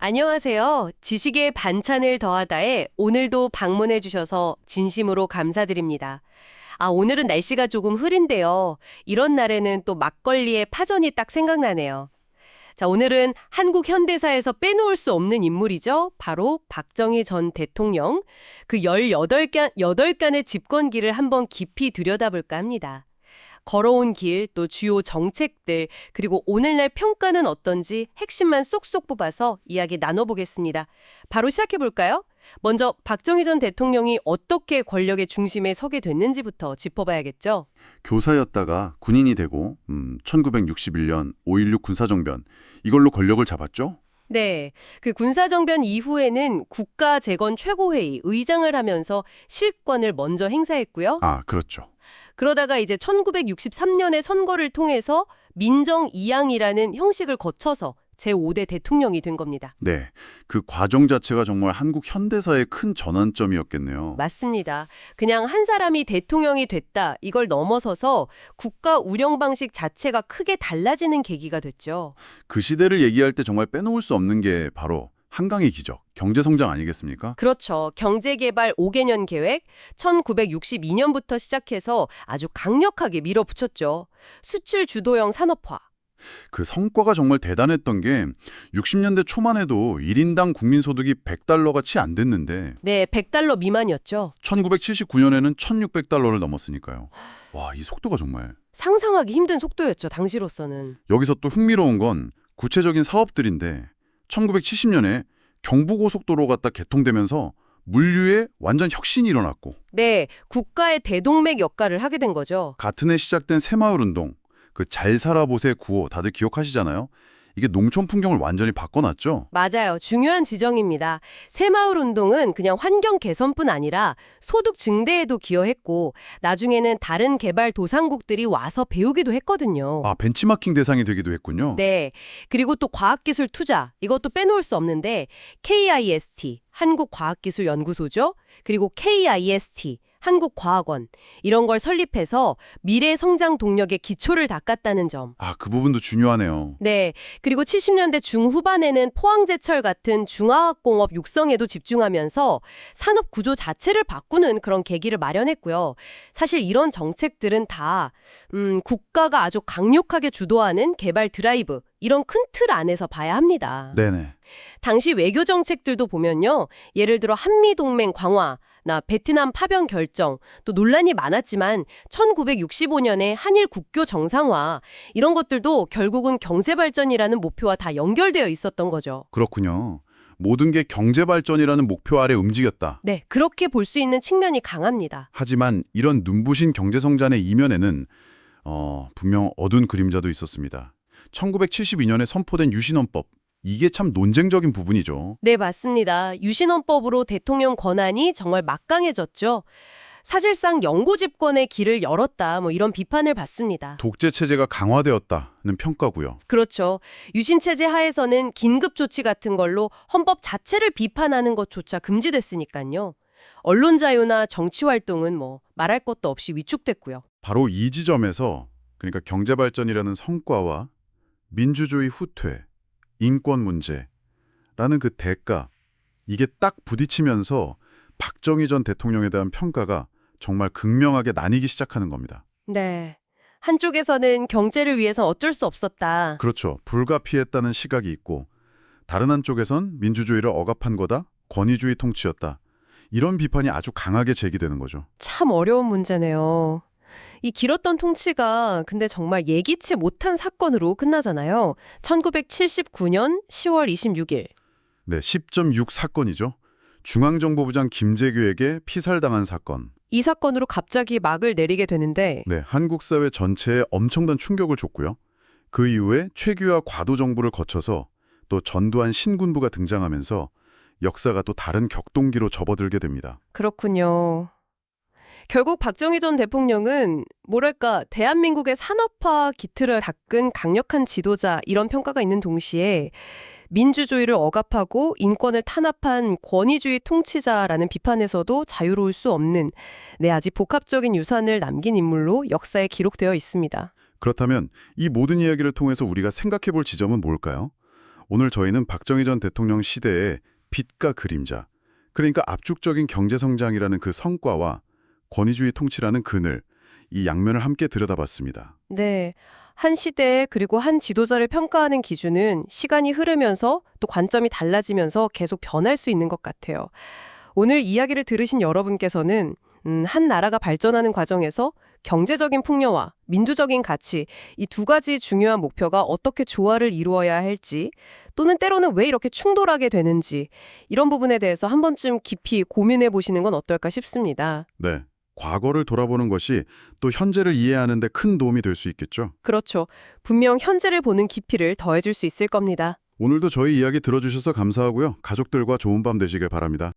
안녕하세요. 지식의 반찬을 더하다에 오늘도 방문해 주셔서 진심으로 감사드립니다. 오늘은 날씨가 조금 흐린데요. 이런 날에는 또 막걸리의 파전이 딱 생각나네요. 자, 오늘은 한국 현대사에서 빼놓을 수 없는 인물이죠. 바로 박정희 전 대통령. 그 18간의 집권기를 한번 깊이 들여다볼까 합니다. 걸어온 길, 또 주요 정책들, 그리고 오늘날 평가는 어떤지 핵심만 쏙쏙 뽑아서 이야기 나눠보겠습니다. 바로 시작해볼까요? 먼저 박정희 전 대통령이 어떻게 권력의 중심에 서게 됐는지부터 짚어봐야겠죠. 교사였다가 군인이 되고 1961년 5.16 군사정변 이걸로 권력을 잡았죠? 네, 그 군사정변 이후에는 국가재건 최고회의 의장을 하면서 실권을 먼저 행사했고요. 그렇죠. 그러다가 이제 1963년에 선거를 통해서 민정이양이라는 형식을 거쳐서 제5대 대통령이 된 겁니다. 네, 그 과정 자체가 정말 한국 현대사의 큰 전환점이었겠네요. 맞습니다. 그냥 한 사람이 대통령이 됐다 이걸 넘어서서 국가 운영 방식 자체가 크게 달라지는 계기가 됐죠. 그 시대를 얘기할 때 정말 빼놓을 수 없는 게 바로 한강의 기적, 경제성장 아니겠습니까? 그렇죠. 경제개발 5개년 계획 1962년부터 시작해서 아주 강력하게 밀어붙였죠. 수출 주도형 산업화. 그 성과가 정말 대단했던 게 60년대 초만 해도 1인당 국민소득이 100달러가 채 안 됐는데 네, 100달러 미만이었죠. 1979년에는 1600달러를 넘었으니까요. 와, 이 속도가 정말. 상상하기 힘든 속도였죠, 당시로서는. 여기서 또 흥미로운 건 구체적인 사업들인데 1970년에 경부고속도로가 딱 개통되면서 물류에 완전 혁신이 일어났고 네, 국가의 대동맥 역할을 하게 된 거죠. 같은 해 시작된 새마을운동, 그 잘 살아보세 구호 다들 기억하시잖아요? 이게 농촌 풍경을 완전히 바꿔놨죠? 맞아요. 중요한 지적입니다. 새마을운동은 그냥 환경 개선뿐 아니라 소득 증대에도 기여했고 나중에는 다른 개발 도상국들이 와서 배우기도 했거든요. 벤치마킹 대상이 되기도 했군요. 네. 그리고 또 과학기술 투자, 이것도 빼놓을 수 없는데 KIST, 한국과학기술연구소죠. 그리고 KIST, 한국과학원 이런 걸 설립해서 미래 성장 동력의 기초를 닦았다는 점. 그 부분도 중요하네요. 네. 그리고 70년대 중후반에는 포항제철 같은 중화학공업 육성에도 집중하면서 산업 구조 자체를 바꾸는 그런 계기를 마련했고요. 사실 이런 정책들은 다 국가가 아주 강력하게 주도하는 개발 드라이브 이런 큰 틀 안에서 봐야 합니다. 네네. 당시 외교 정책들도 보면요. 예를 들어 한미동맹 강화, 베트남 파병 결정, 또 논란이 많았지만 1965년에 한일 국교 정상화 이런 것들도 결국은 경제발전이라는 목표와 다 연결되어 있었던 거죠. 그렇군요. 모든 게 경제발전이라는 목표 아래 움직였다. 네, 그렇게 볼 수 있는 측면이 강합니다. 하지만 이런 눈부신 경제성장의 이면에는 분명 어두운 그림자도 있었습니다. 1972년에 선포된 유신헌법. 이게 참 논쟁적인 부분이죠. 네, 맞습니다. 유신헌법으로 대통령 권한이 정말 막강해졌죠. 사실상 영고 집권의 길을 열었다 이런 비판을 받습니다. 독재 체제가 강화되었다는 평가고요. 그렇죠. 유신체제 하에서는 긴급 조치 같은 걸로 헌법 자체를 비판하는 것조차 금지됐으니까요. 언론 자유나 정치 활동은 말할 것도 없이 위축됐고요. 바로 이 지점에서 그러니까 경제발전이라는 성과와 민주주의 후퇴, 인권 문제라는 그 대가 이게 딱 부딪히면서 박정희 전 대통령에 대한 평가가 정말 극명하게 나뉘기 시작하는 겁니다. 네. 한쪽에서는 경제를 위해서 어쩔 수 없었다. 그렇죠. 불가피했다는 시각이 있고 다른 한쪽에선 민주주의를 억압한 거다, 권위주의 통치였다. 이런 비판이 아주 강하게 제기되는 거죠. 참 어려운 문제네요. 이 길었던 통치가 근데 정말 예기치 못한 사건으로 끝나잖아요. 1979년 10월 26일. 네, 10.6 사건이죠. 중앙정보부장 김재규에게 피살당한 사건. 이 사건으로 갑자기 막을 내리게 되는데 네, 한국 사회 전체에 엄청난 충격을 줬고요. 그 이후에 최규하 과도 정부를 거쳐서 또 전두환 신군부가 등장하면서 역사가 또 다른 격동기로 접어들게 됩니다. 그렇군요. 결국 박정희 전 대통령은 뭐랄까 대한민국의 산업화 기틀을 닦은 강력한 지도자 이런 평가가 있는 동시에 민주주의를 억압하고 인권을 탄압한 권위주의 통치자라는 비판에서도 자유로울 수 없는 아주 복합적인 유산을 남긴 인물로 역사에 기록되어 있습니다. 그렇다면 이 모든 이야기를 통해서 우리가 생각해 볼 지점은 뭘까요? 오늘 저희는 박정희 전 대통령 시대의 빛과 그림자, 그러니까 압축적인 경제성장이라는 그 성과와 권위주의 통치라는 그늘, 이 양면을 함께 들여다봤습니다. 네. 한 시대 그리고 한 지도자를 평가하는 기준은 시간이 흐르면서 또 관점이 달라지면서 계속 변할 수 있는 것 같아요. 오늘 이야기를 들으신 여러분께서는 한 나라가 발전하는 과정에서 경제적인 풍요와 민주적인 가치, 이 두 가지 중요한 목표가 어떻게 조화를 이루어야 할지, 또는 때로는 왜 이렇게 충돌하게 되는지, 이런 부분에 대해서 한 번쯤 깊이 고민해 보시는 건 어떨까 싶습니다. 네. 과거를 돌아보는 것이 또 현재를 이해하는 데 큰 도움이 될 수 있겠죠. 그렇죠. 분명 현재를 보는 깊이를 더해줄 수 있을 겁니다. 오늘도 저희 이야기 들어주셔서 감사하고요. 가족들과 좋은 밤 되시길 바랍니다.